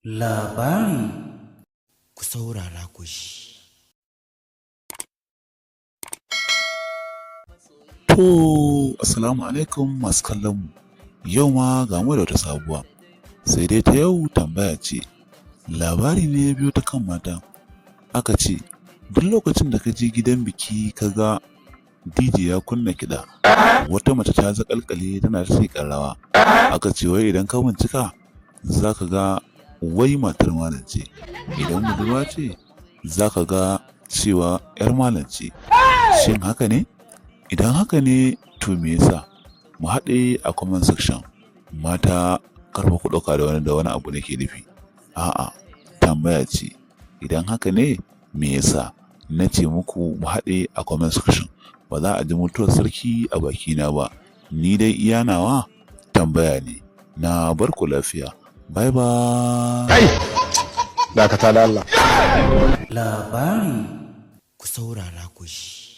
Labari. Ku saurara ku shi. To, Assalamu alaikum masu kallon mu. Yau ma ga mu da wata sabuwa. Sai dai ta yau tambaya ce. Labari ne ya biyo ta kan mata. Aka ce, duk lokacin da ka je gidan biki ka ga DJ ya kunna kiɗa, wata mace ta zaƙalƙale tana ta sheƙar rawa. Aka ce wai idan ka bincika za ka ga wai matar malam ce. Idan budurwa ce za ka ga cewa 'yar malam ce. Shin haka ne? Idan haka ne to me yasa? Mu haɗe a comment section. Mata karfa ku ɗauka da wani abu nake nufi. A'a, tambaya ce. Idan haka ne me yasa? Na ce muku mu haɗe a comment section. Ba za a ji mutuwar sarki a bakina ba. Ni dai iya nawa tambaya ne. Na bar ku lafiya. Bye bye. Kai! Dakata da Allah. Labari. Ku saurara ku shi.